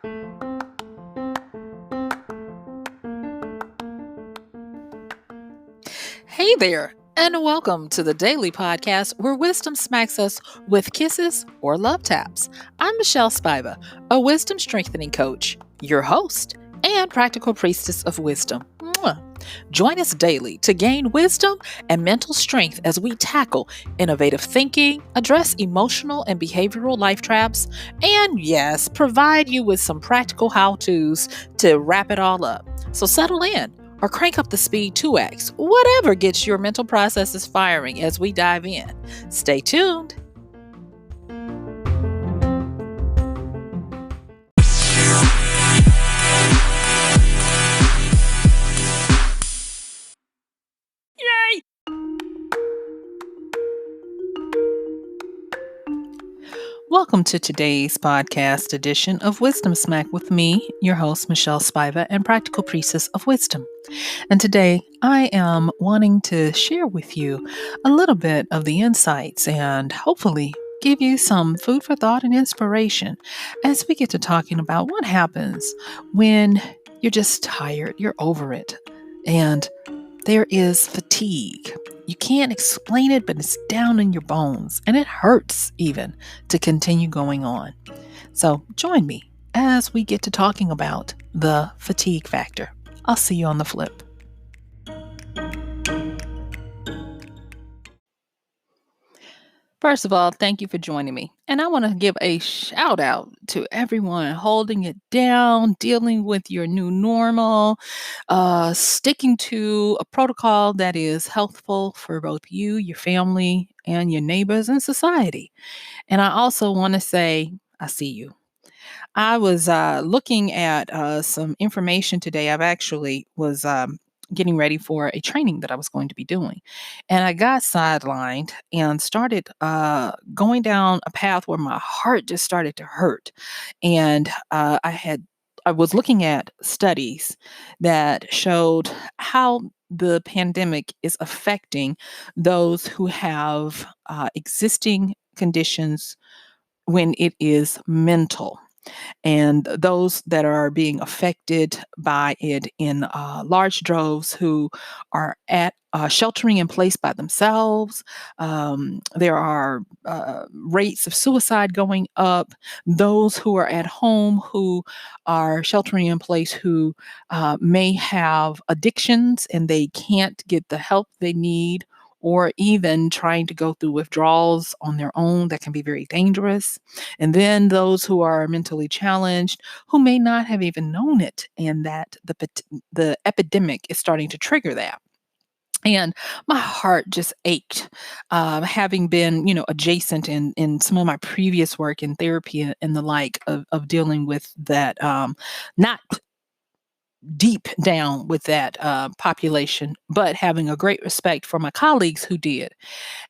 Hey there, and welcome to the daily podcast where wisdom smacks us with kisses or love taps. I'm MichelleSpiva, a wisdom strengthening coach, your host, and practical priestess of wisdom. Mwah. Join us daily to gain wisdom and mental strength as we tackle innovative thinking, address emotional and behavioral life traps, and yes, provide you with some practical how to's to wrap it all up. So settle in or crank up the speed 2x, whatever gets your mental processes firing as we dive in. Stay tuned. Yay! Welcome to today's podcast edition of Wisdom Smack with me, your host, MichelleSpiva, and practical priestess of wisdom. And today I am wanting to share with you a little bit of the insights and hopefully give you some food for thought and inspiration as we get to talking about what happens when you're just tired, you're over it, and there is fatigue. You can't explain it, but it's down in your bones, and it hurts even to continue going on. So join me as we get to talking about the fatigue factor. I'll see you on the flip. First of all, thank you for joining me. And I want to give a shout out to everyone holding it down, dealing with your new normal, sticking to a protocol that is healthful for both you, your family, and your neighbors and society. And I also want to say, I see you. I was looking at some information today. I've actually was getting ready for a training that I was going to be doing, and I got sidelined and started going down a path where my heart just started to hurt, and I was looking at studies that showed how the pandemic is affecting those who have existing conditions when it is mental, and those that are being affected by it in large droves who are at sheltering in place by themselves. There are rates of suicide going up. Those who are at home who are sheltering in place who may have addictions and they can't get the help they need, or even trying to go through withdrawals on their own that can be very dangerous. And then those who are mentally challenged, who may not have even known it, and that the epidemic is starting to trigger that. And my heart just ached, having been, adjacent in some of my previous work in therapy and the like of dealing with that, not deep down with that population, but having a great respect for my colleagues who did.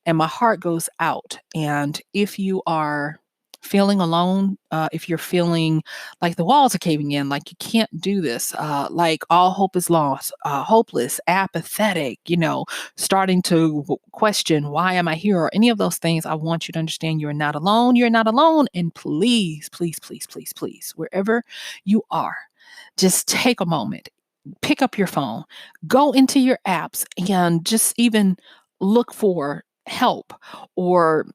And my heart goes out. And if you are feeling alone, if you're feeling like the walls are caving in, like you can't do this, like all hope is lost, hopeless, apathetic, starting to question, why am I here? Or any of those things, I want you to understand you're not alone. You're not alone. And please, please, please, please, please, wherever you are, just take a moment, pick up your phone, go into your apps, and just even look for help, or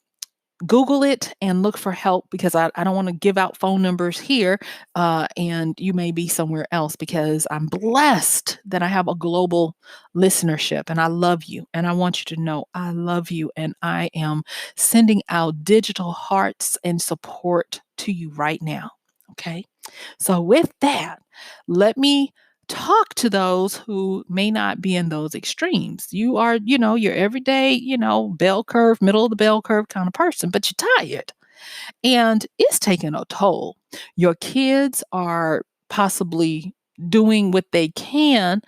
Google it and look for help, because I don't want to give out phone numbers here, and you may be somewhere else, because I'm blessed that I have a global listenership, and I love you. And I want you to know I love you, and I am sending out digital hearts and support to you right now. Okay. So, with that, let me talk to those who may not be in those extremes. You are, your everyday, bell curve, middle of the bell curve kind of person, but you're tired and it's taking a toll. Your kids are possibly doing what they can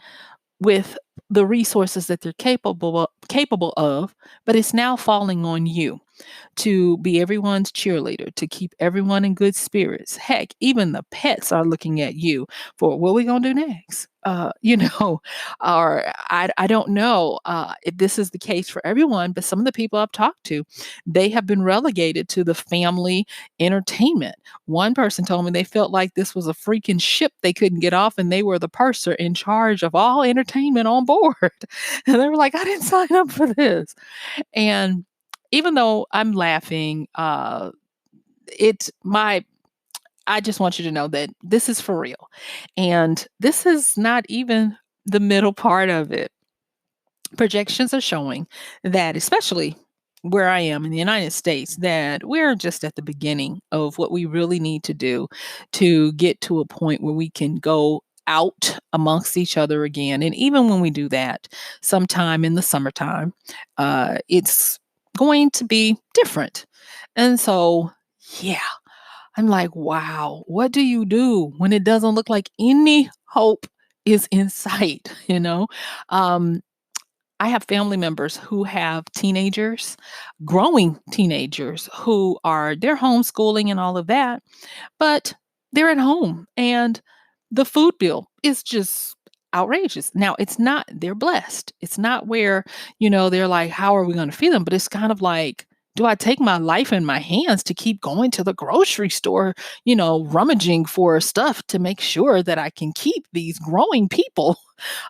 with the resources that they're capable of, but it's now falling on you to be everyone's cheerleader, to keep everyone in good spirits. Heck, even the pets are looking at you for what we going to do next. you know, or I don't know if this is the case for everyone, but some of the people I've talked to, they have been relegated to the family entertainment. One person told me they felt like this was a freaking ship they couldn't get off, and they were the purser in charge of all entertainment on board. And they were like, I didn't sign up for this. And even though I'm laughing, it my I just want you to know that this is for real. And this is not even the middle part of it. Projections are showing that, especially where I am in the United States, that we're just at the beginning of what we really need to do to get to a point where we can go out amongst each other again. And even when we do that, sometime in the summertime, it's going to be different. And so, yeah, I'm like, wow, what do you do when it doesn't look like any hope is in sight? Um, I have family members who have teenagers, growing teenagers they're homeschooling and all of that, but they're at home and the food bill is just outrageous. Now, it's not, they're blessed. It's not where, they're like, how are we going to feed them? But it's kind of like, do I take my life in my hands to keep going to the grocery store, rummaging for stuff to make sure that I can keep these growing people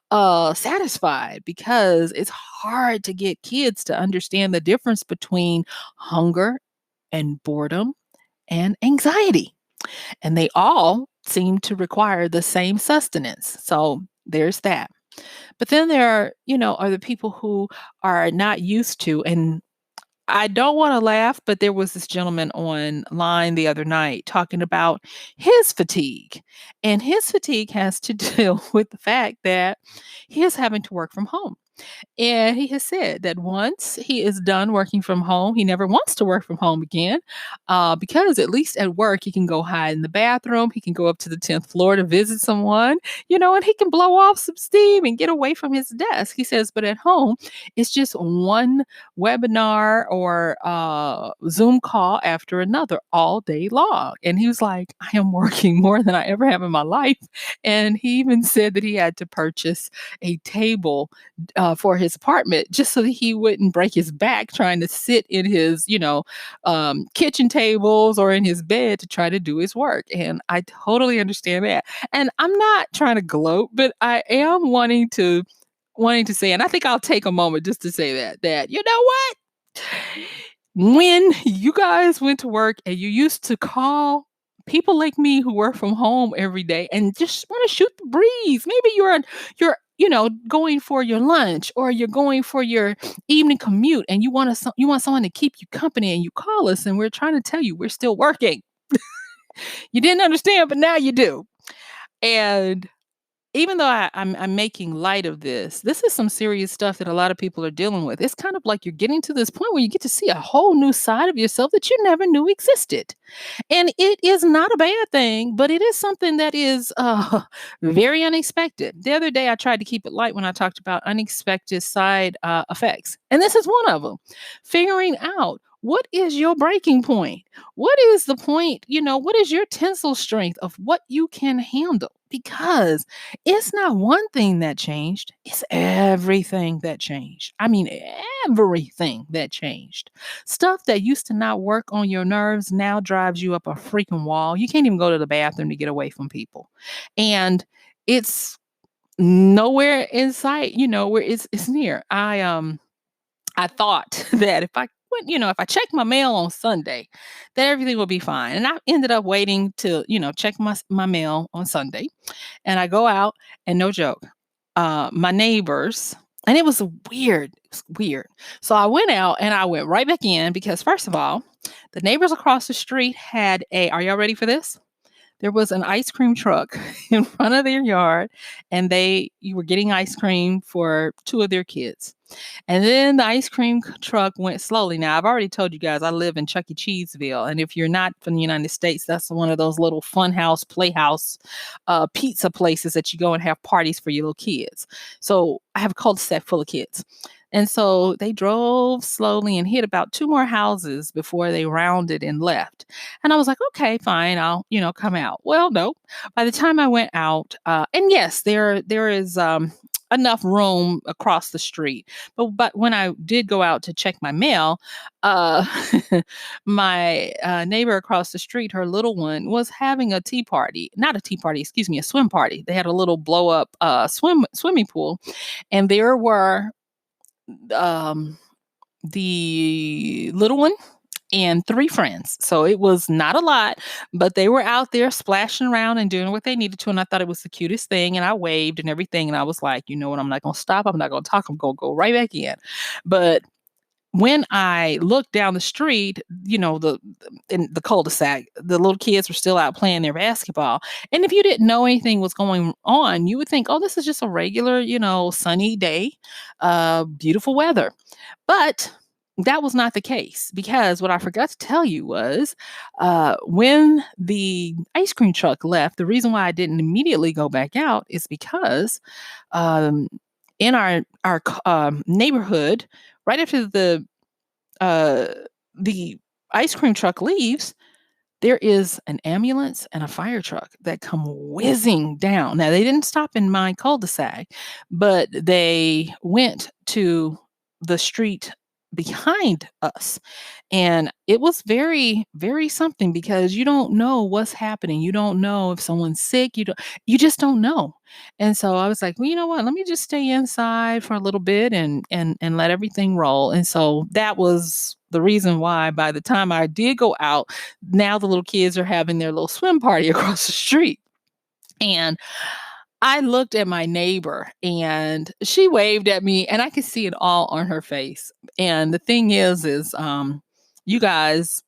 satisfied? Because it's hard to get kids to understand the difference between hunger and boredom and anxiety. And they all seem to require the same sustenance. So there's that. But then there are the people who are not used to, and I don't want to laugh, but there was this gentleman online the other night talking about his fatigue. And his fatigue has to deal with the fact that he is having to work from home. And he has said that once he is done working from home, he never wants to work from home again, because at least at work, he can go hide in the bathroom. He can go up to the 10th floor to visit someone, and he can blow off some steam and get away from his desk. He says, but at home, it's just one webinar or Zoom call after another all day long. And he was like, I am working more than I ever have in my life. And he even said that he had to purchase a table for his apartment just so that he wouldn't break his back trying to sit in his, kitchen tables or in his bed to try to do his work. And I totally understand that. And I'm not trying to gloat, but I am wanting to say, and I think I'll take a moment just to say that you know what? When you guys went to work and you used to call people like me who work from home every day and just want to shoot the breeze. Maybe you're going for your lunch or you're going for your evening commute and you want someone to keep you company and you call us and we're trying to tell you we're still working. You didn't understand, but now you do. And even though I'm making light of this is some serious stuff that a lot of people are dealing with. It's kind of like you're getting to this point where you get to see a whole new side of yourself that you never knew existed. And it is not a bad thing, but it is something that is very unexpected. The other day, I tried to keep it light when I talked about unexpected side effects. And this is one of them. Figuring out, what is your breaking point? What is the point? What is your tensile strength of what you can handle? Because it's not one thing that changed, it's everything that changed. I mean, everything that changed. Stuff that used to not work on your nerves now drives you up a freaking wall. You can't even go to the bathroom to get away from people. And it's nowhere in sight, where it's near. I thought that if I checked my mail on Sunday, that everything would be fine. And I ended up waiting to, check my mail on Sunday. And I go out and no joke, my neighbors, and it was weird. It was weird. So I went out and I went right back in because first of all, the neighbors across the street are y'all ready for this? There was an ice cream truck in front of their yard and you were getting ice cream for two of their kids. And then the ice cream truck went slowly. Now, I've already told you guys I live in Chuck E. Cheeseville. And if you're not from the United States, that's one of those little fun house, playhouse, pizza places that you go and have parties for your little kids. So I have a cul-de-sac full of kids. And so they drove slowly and hit about 2 more houses before they rounded and left. And I was like, "Okay, fine, I'll, come out." Well, no. By the time I went out, and yes, there is, enough room across the street. But when I did go out to check my mail, uh, my, neighbor across the street, her little one, was having a tea party. Not a tea party, excuse me, a swim party. They had a little blow up, swimming pool, and there were, um, the little one and 3 friends. So it was not a lot, but they were out there splashing around and doing what they needed to, and I thought it was the cutest thing, and I waved and everything, and I was like, "You know what? I'm not gonna stop. I'm not gonna talk. I'm gonna go right back in." But when I looked down the street, in the cul-de-sac, the little kids were still out playing their basketball. And if you didn't know anything was going on, you would think, "Oh, this is just a regular, sunny day, beautiful weather." But that was not the case, because what I forgot to tell you was, when the ice cream truck left, the reason why I didn't immediately go back out is because, um, in our neighborhood, right after uh, the ice cream truck leaves, there is an ambulance and a fire truck that come whizzing down. Now, they didn't stop in my cul-de-sac, but they went to the street behind us. And it was very, very something, because you don't know what's happening. You don't know if someone's sick. You just don't know. And so I was like, "Well, you know what? Let me just stay inside for a little bit and let everything roll." And so that was the reason why by the time I did go out, now the little kids are having their little swim party across the street. And I looked at my neighbor and she waved at me, and I could see it all on her face. And the thing is, you guys,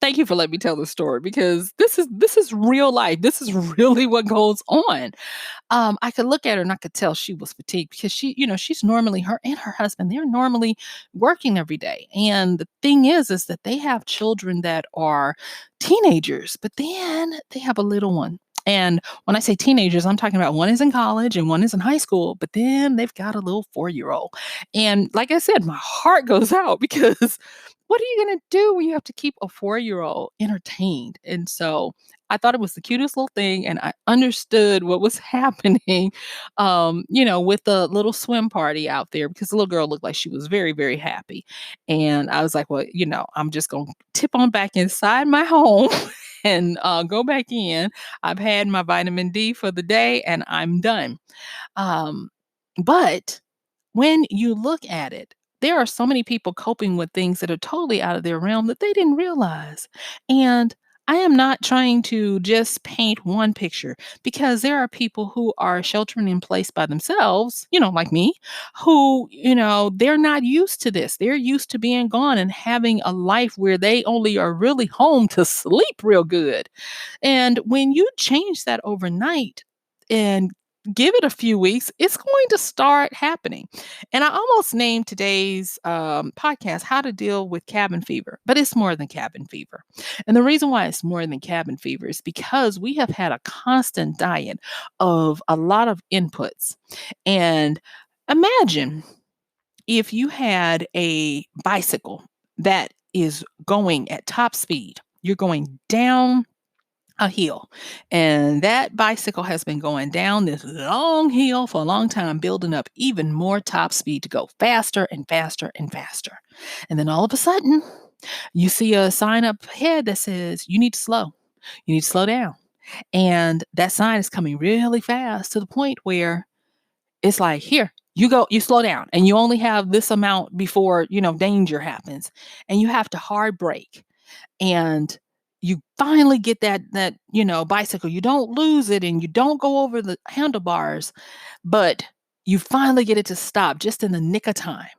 thank you for letting me tell this story, because this is real life. This is really what goes on. I could look at her and I could tell she was fatigued, because she's normally, her and her husband, they're normally working every day. And the thing is that they have children that are teenagers, but then they have a little one. And when I say teenagers, I'm talking about one is in college and one is in high school, but then they've got a little 4-year-old. And like I said, my heart goes out because what are you going to do when you have to keep a 4-year-old entertained? And so I thought it was the cutest little thing, and I understood what was happening, with the little swim party out there, because the little girl looked like she was very, very happy. And I was like, "Well, I'm just going to tip on back inside my home and go back in. I've had my vitamin D for the day, and I'm done." Um, but when you look at it, there are so many people coping with things that are totally out of their realm that they didn't realize. And I am not trying to just paint one picture, because there are people who are sheltering in place by themselves, like me, who, they're not used to this. They're used to being gone and having a life where they only are really home to sleep real good. And when you change that overnight and give it a few weeks, it's going to start happening. And I almost named today's podcast "How to Deal with Cabin Fever," but it's more than cabin fever. And the reason why it's more than cabin fever is because we have had a constant diet of a lot of inputs. And imagine if you had a bicycle that is going at top speed, you're going down a hill. And that bicycle has been going down this long hill for a long time, building up even more top speed to go faster and faster and faster. And then all of a sudden, you see a sign up ahead that says, "You need to slow. You need to slow down." And that sign is coming really fast, to the point where it's like, "Here, you go, you slow down, and you only have this amount before, danger happens." And you have to hard brake, and you finally get that bicycle. You don't lose it and you don't go over the handlebars, but you finally get it to stop just in the nick of time.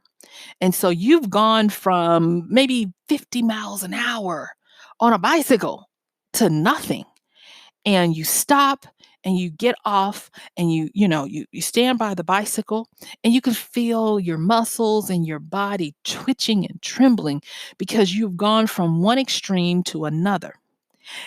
And so you've gone from maybe 50 miles an hour on a bicycle to nothing. And you stop and you get off, and you stand by the bicycle, and you can feel your muscles and your body twitching and trembling, because you've gone from one extreme to another.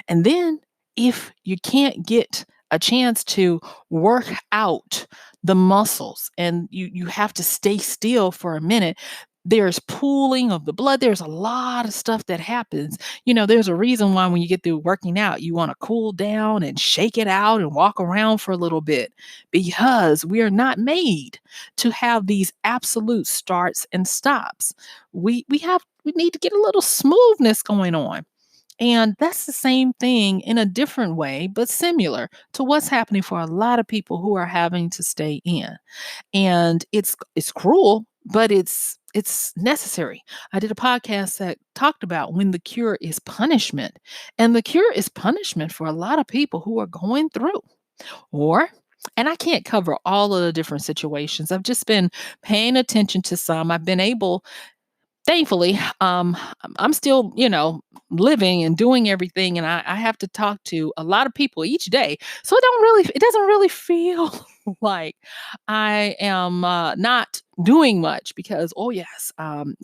And then, if you can't get a chance to work out the muscles, and you have to stay still for a minute. There's pooling of the blood. There's a lot of stuff that happens. There's a reason why when you get through working out, you want to cool down and shake it out and walk around for a little bit, because we are not made to have these absolute starts and stops. We need to get a little smoothness going on. And that's the same thing in a different way, but similar to what's happening for a lot of people who are having to stay in. And it's cruel, but it's necessary. I did a podcast that talked about when the cure is punishment. And the cure is punishment for a lot of people who are going through. Or and I can't cover all of the different situations. I've just been paying attention to some. I've been able, thankfully, I'm still, living and doing everything, and I have to talk to a lot of people each day. So it doesn't really feel like I am not doing much, because, oh yes,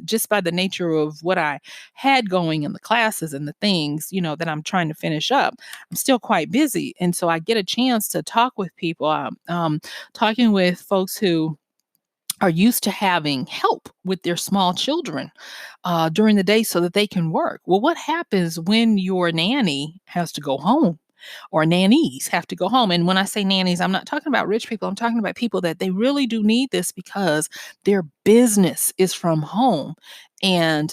just by the nature of what I had going in the classes and the things, that I'm trying to finish up, I'm still quite busy, and so I get a chance to talk with people. Talking with folks who are used to having help with their small children during the day so that they can work. Well, what happens when your nanny has to go home, or nannies have to go home? And when I say nannies, I'm not talking about rich people. I'm talking about people that they really do need this because their business is from home and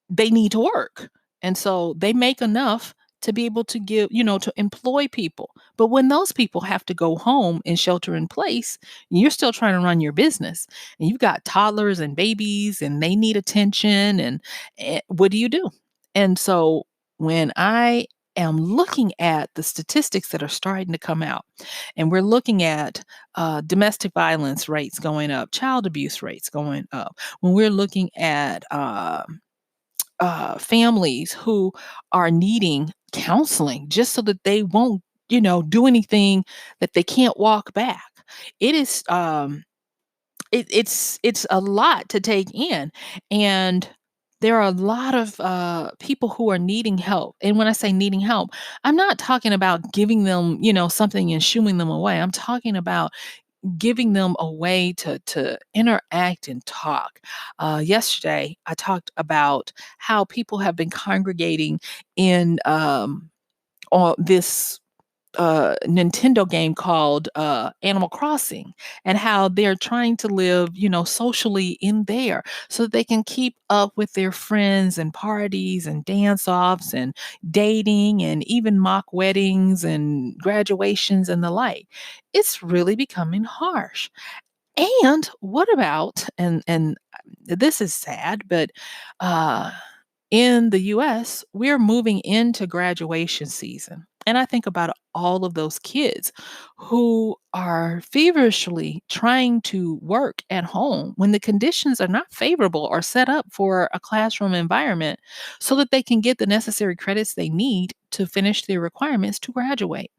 they need to work. And so they make enough to be able to give, to employ people. But when those people have to go home and shelter in place, you're still trying to run your business. And you've got toddlers and babies and they need attention. And what do you do? And so when I am looking at the statistics that are starting to come out, and we're looking at domestic violence rates going up, child abuse rates going up, when we're looking at families who are needing counseling just so that they won't, do anything that they can't walk back. It is it's a lot to take in, and there are a lot of people who are needing help. And when I say needing help, I'm not talking about giving them, something and shooing them away. I'm talking about giving them a way to interact and talk. Yesterday, I talked about how people have been congregating in on this Nintendo game called Animal Crossing, and how they're trying to live, socially in there so that they can keep up with their friends and parties and dance offs and dating and even mock weddings and graduations and the like. It's really becoming harsh. And what about, and this is sad, but uh in the US, we're moving into graduation season. And I think about all of those kids who are feverishly trying to work at home when the conditions are not favorable or set up for a classroom environment so that they can get the necessary credits they need to finish their requirements to graduate.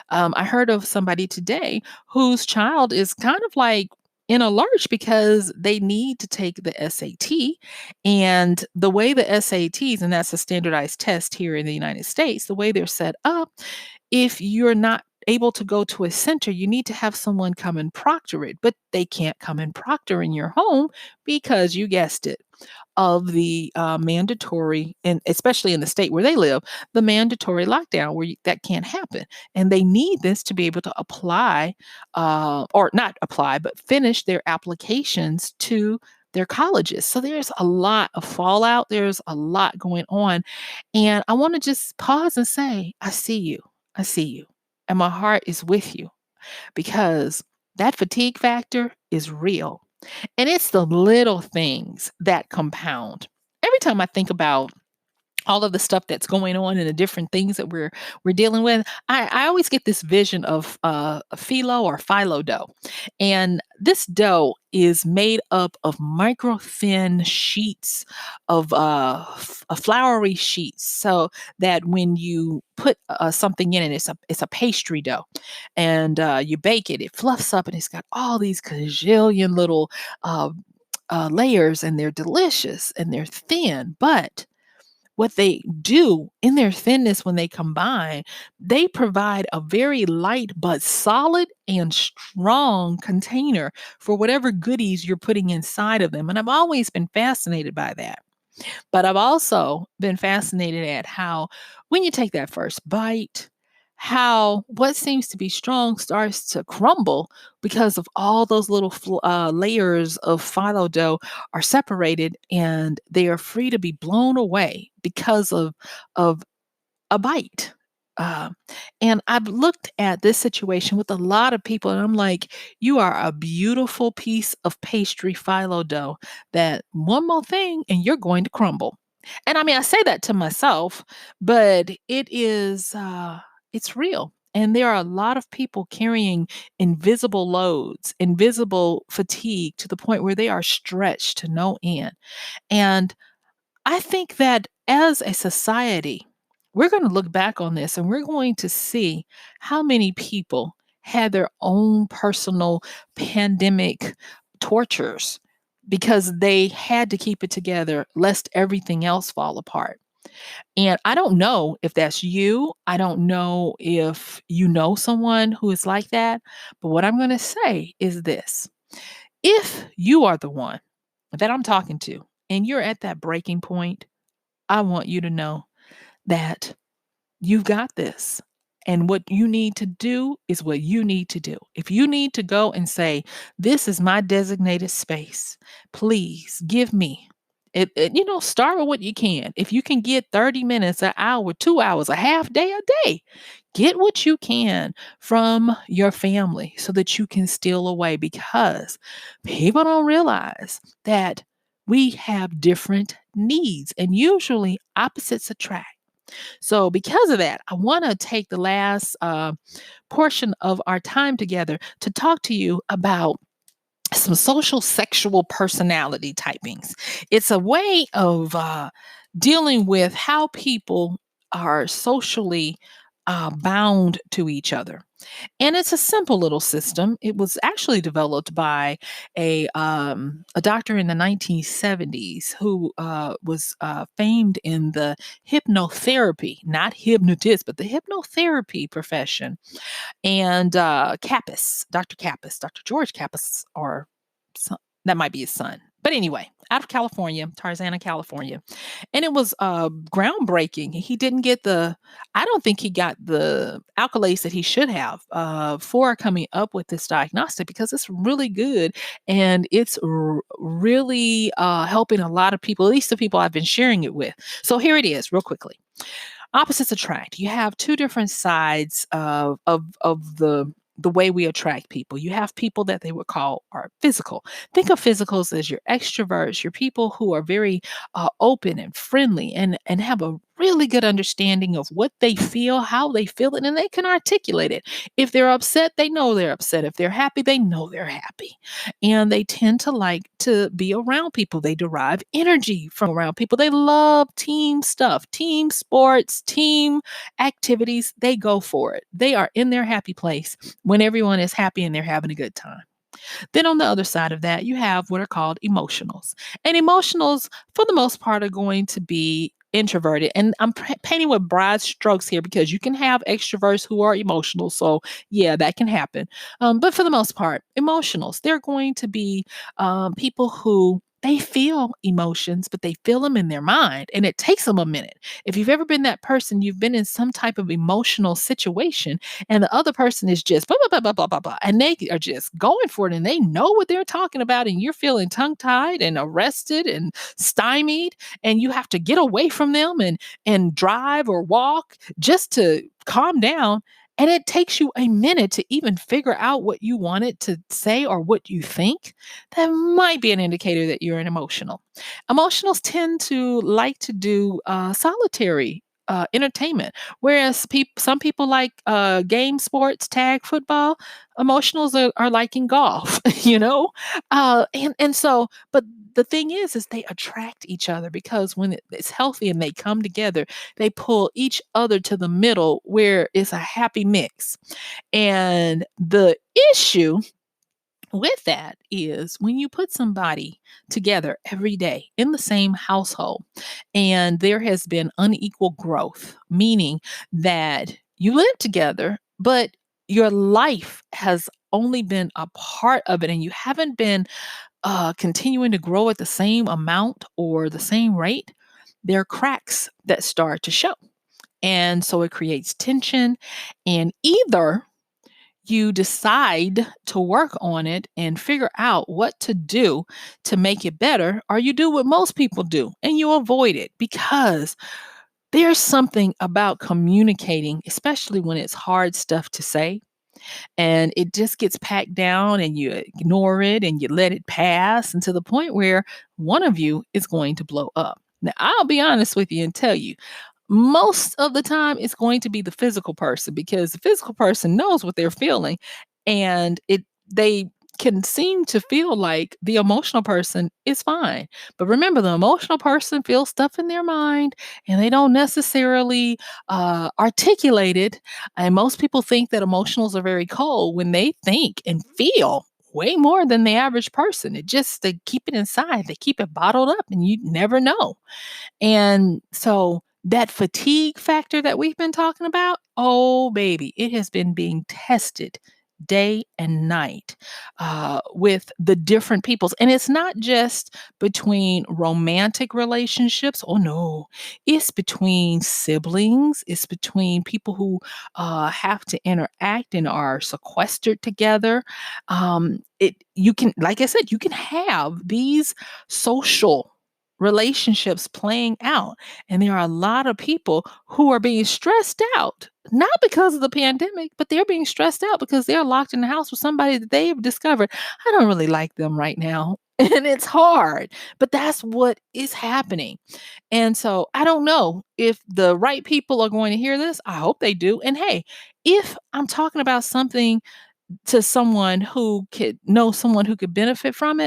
I heard of somebody today whose child is kind of like in a lurch because they need to take the SAT. And the way the SATs, and that's a standardized test here in the United States, the way they're set up, if you're not able to go to a center, you need to have someone come and proctor it, but they can't come and proctor in your home because you guessed it, of the mandatory, and especially in the state where they live, the mandatory lockdown where that can't happen. And they need this to be able to apply, or not apply, but finish their applications to their colleges. So there's a lot of fallout. There's a lot going on. And I want to just pause and say, I see you. I see you. And my heart is with you, because that fatigue factor is real. And it's the little things that compound. Every time I think about all of the stuff that's going on and the different things that we're dealing with, I always get this vision of a phyllo or phyllo dough. And this dough is made up of micro thin sheets of floury sheets, so that when you put something in it, it's a pastry dough, and you bake it, it fluffs up, and it's got all these gazillion little uh, layers, and they're delicious and they're thin, but what they do in their thinness when they combine, they provide a very light but solid and strong container for whatever goodies you're putting inside of them. And I've always been fascinated by that. But I've also been fascinated at how when you take that first bite, how what seems to be strong starts to crumble because of all those little layers of phyllo dough are separated and they are free to be blown away because of a bite. Uh, and I've looked at this situation with a lot of people, and I'm like, you are a beautiful piece of pastry phyllo dough that one more thing and you're going to crumble. And I mean, I say that to myself, but it's real. And there are a lot of people carrying invisible loads, invisible fatigue to the point where they are stretched to no end. And I think that as a society, we're going to look back on this and we're going to see how many people had their own personal pandemic tortures because they had to keep it together lest everything else fall apart. And I don't know if that's you. I don't know if you know someone who is like that. But what I'm going to say is this: if you are the one that I'm talking to and you're at that breaking point, I want you to know that you've got this. And what you need to do is what you need to do. If you need to go and say, this is my designated space, please give me start with what you can. If you can get 30 minutes, an hour, 2 hours, a half day, a day, get what you can from your family so that you can steal away because people don't realize that we have different needs and usually opposites attract. So, because of that, I want to take the last portion of our time together to talk to you about some social sexual personality typings. It's a way of dealing with how people are socially bound to each other. And it's a simple little system. It was actually developed by a doctor in the 1970s who was famed in the hypnotherapy, not hypnotist, but the hypnotherapy profession. And Dr. Kappas, Dr. George Kappas, or that might be his son. But anyway, out of California, Tarzana, California. And it was groundbreaking. He didn't get I don't think he got the accolades that he should have for coming up with this diagnostic because it's really good and it's really helping a lot of people, at least the people I've been sharing it with. So here it is, real quickly. Opposites attract. You have two different sides of the way we attract people. You have people that they would call are physical. Think of physicals as your extroverts, your people who are very open and friendly and have a really good understanding of what they feel, how they feel it, and they can articulate it. If they're upset, they know they're upset. If they're happy, they know they're happy. And they tend to like to be around people. They derive energy from around people. They love team stuff, team sports, team activities. They go for it. They are in their happy place when everyone is happy and they're having a good time. Then on the other side of that, you have what are called emotionals. And emotionals, for the most part, are going to be introverted. And I'm painting with broad strokes here because you can have extroverts who are emotional. So, yeah, that can happen. But for the most part, emotionals, they're going to be people who they feel emotions, but they feel them in their mind, and it takes them a minute. If you've ever been that person, you've been in some type of emotional situation, and the other person is just blah, blah, blah, blah, blah, blah, blah, and they are just going for it, and they know what they're talking about, and you're feeling tongue-tied and arrested and stymied, and you have to get away from them and drive or walk just to calm down. And it takes you a minute to even figure out what you wanted to say or what you think. That might be an indicator that you're an emotional. Emotionals tend to like to do solitary entertainment, whereas some people like game sports, tag football. Emotionals are liking golf, and so, but the thing is they attract each other because when it's healthy and they come together, they pull each other to the middle where it's a happy mix. And the issue with that is when you put somebody together every day in the same household and there has been unequal growth, meaning that you live together, but your life has only been a part of it and you haven't been continuing to grow at the same amount or the same rate, there are cracks that start to show. And so it creates tension. And either you decide to work on it and figure out what to do to make it better, or you do what most people do and you avoid it because there's something about communicating, especially when it's hard stuff to say and it just gets packed down and you ignore it and you let it pass and to the point where one of you is going to blow up. Now, I'll be honest with you and tell you, most of the time it's going to be the physical person because the physical person knows what they're feeling and they can seem to feel like the emotional person is fine. But remember, the emotional person feels stuff in their mind and they don't necessarily articulate it. And most people think that emotionals are very cold when they think and feel way more than the average person. They keep it inside, they keep it bottled up, and you never know. And so that fatigue factor that we've been talking about, oh, baby, it has been being tested day and night with the different peoples. And it's not just between romantic relationships. Oh, no. It's between siblings. It's between people who have to interact and are sequestered together. You can, like I said, you can have these social relationships playing out. And there are a lot of people who are being stressed out, not because of the pandemic, but they're being stressed out because they're locked in the house with somebody that they've discovered. I don't really like them right now. And it's hard, but that's what is happening. And so I don't know if the right people are going to hear this. I hope they do. And hey, if I'm talking about something to someone who could know someone who could benefit from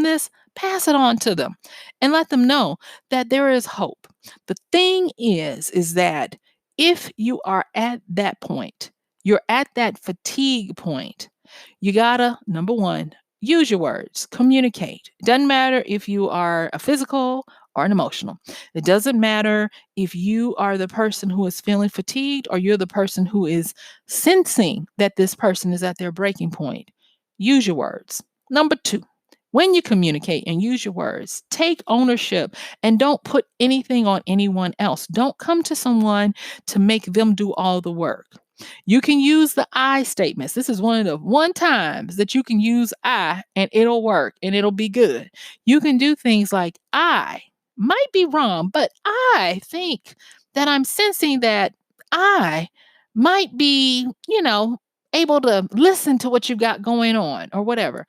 this, pass it on to them and let them know that there is hope. The thing is that if you are at that point, you're at that fatigue point, you gotta, number one, use your words, communicate. It doesn't matter if you are a physical or an emotional. It doesn't matter if you are the person who is feeling fatigued or you're the person who is sensing that this person is at their breaking point. Use your words. Number two, when you communicate and use your words, take ownership and don't put anything on anyone else. Don't come to someone to make them do all the work. You can use the I statements. This is one of the one times that you can use I and it'll work and it'll be good. You can do things like I might be wrong, but I think that I'm sensing that I might be, able to listen to what you've got going on or whatever.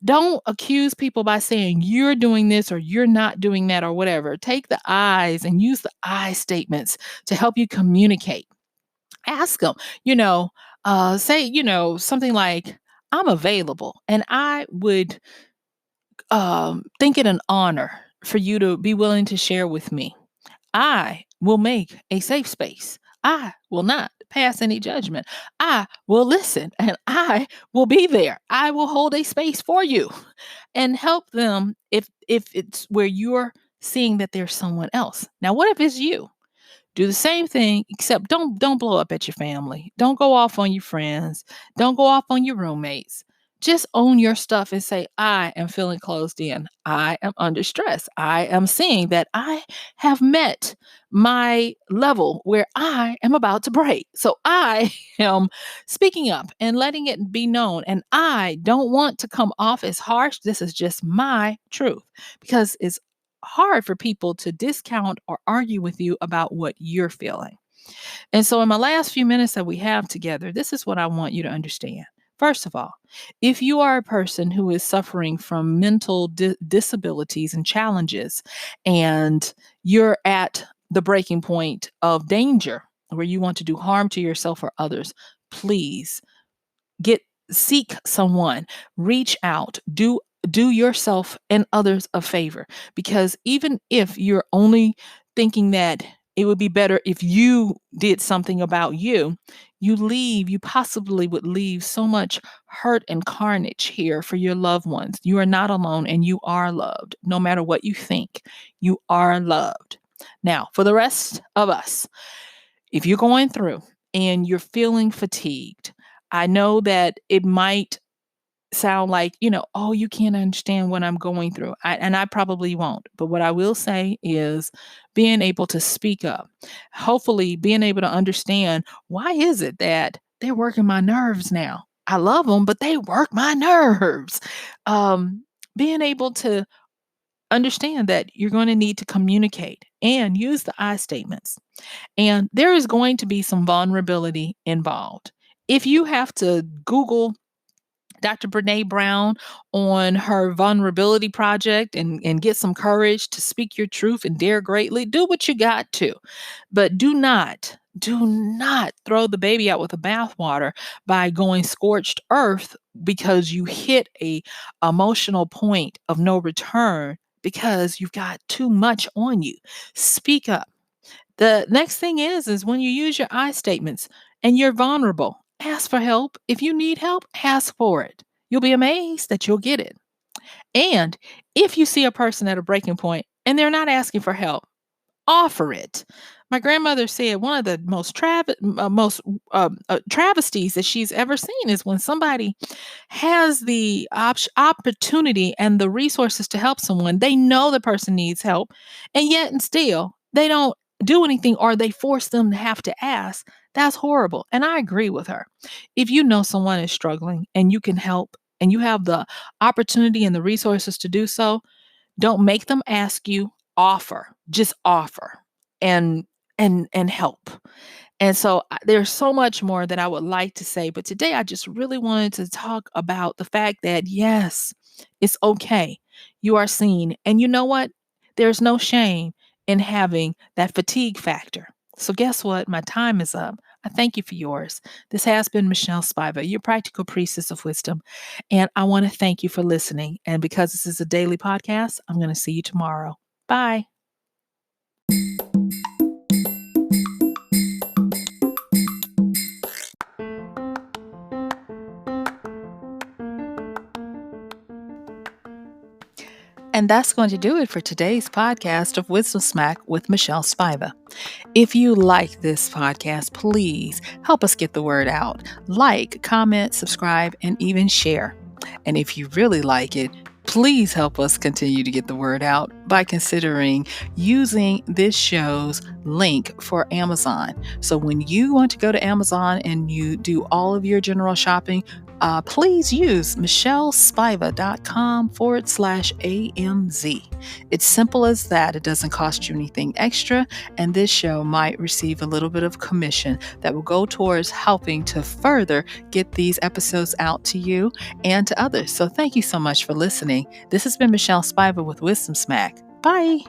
Don't accuse people by saying you're doing this or you're not doing that or whatever. Take the I's and use the I statements to help you communicate. Ask them, say, something like, I'm available and I would think it an honor for you to be willing to share with me. I will make a safe space. I will not pass any judgment. I will listen and I will be there. I will hold a space for you and help them if it's where you're seeing that there's someone else. Now, what if it's you? Do the same thing, except don't blow up at your family. Don't go off on your friends. Don't go off on your roommates. Just own your stuff and say, I am feeling closed in. I am under stress. I am seeing that I have met my level where I am about to break. So I am speaking up and letting it be known. And I don't want to come off as harsh. This is just my truth because it's hard for people to discount or argue with you about what you're feeling. And so, in my last few minutes that we have together, this is what I want you to understand. First of all, if you are a person who is suffering from mental disabilities and challenges, and you're at the breaking point of danger where you want to do harm to yourself or others, please get seek someone, reach out, do yourself and others a favor, because even if you're only thinking that it would be better if you did something about you, you possibly would leave so much hurt and carnage here for your loved ones. You are not alone and you are loved. No matter what you think, you are loved. Now, for the rest of us, if you're going through and you're feeling fatigued, I know that it might sound like, oh, you can't understand what I'm going through. And I probably won't. But what I will say is being able to speak up, hopefully being able to understand why is it that they're working my nerves now? I love them, but they work my nerves. Being able to understand that you're going to need to communicate and use the I statements. And there is going to be some vulnerability involved. If you have to Google Dr. Brene Brown on her vulnerability project and get some courage to speak your truth and dare greatly, do what you got to. But do not throw the baby out with the bathwater by going scorched earth because you hit a emotional point of no return because you've got too much on you. Speak up. The next thing is when you use your I statements and you're vulnerable, ask for help. If you need help, ask for it. You'll be amazed that you'll get it. And if you see a person at a breaking point and they're not asking for help, offer it. My grandmother said one of the most travesties that she's ever seen is when somebody has the opportunity and the resources to help someone. They know the person needs help, and yet and still they don't do anything or they force them to have to ask. That's horrible. And I agree with her. If you know someone is struggling and you can help and you have the opportunity and the resources to do so, don't make them ask you. Offer. Just offer and and help. And so there's so much more that I would like to say, but today I just really wanted to talk about the fact that yes, it's okay. You are seen. And you know what? There's no shame in having that fatigue factor. So guess what? My time is up. I thank you for yours. This has been MichelleSpiva, your practical priestess of wisdom. And I want to thank you for listening. And because this is a daily podcast, I'm going to see you tomorrow. Bye. And that's going to do it for today's podcast of Wisdom Smack with MichelleSpiva. If you like this podcast, please help us get the word out. Like, comment, subscribe, and even share. And if you really like it, please help us continue to get the word out by considering using this show's link for Amazon. So when you want to go to Amazon and you do all of your general shopping, please use MichelleSpiva.com/AMZ. It's simple as that. It doesn't cost you anything extra, and this show might receive a little bit of commission that will go towards helping to further get these episodes out to you and to others. So thank you so much for listening. This has been MichelleSpiva with Wisdom Smack. Bye.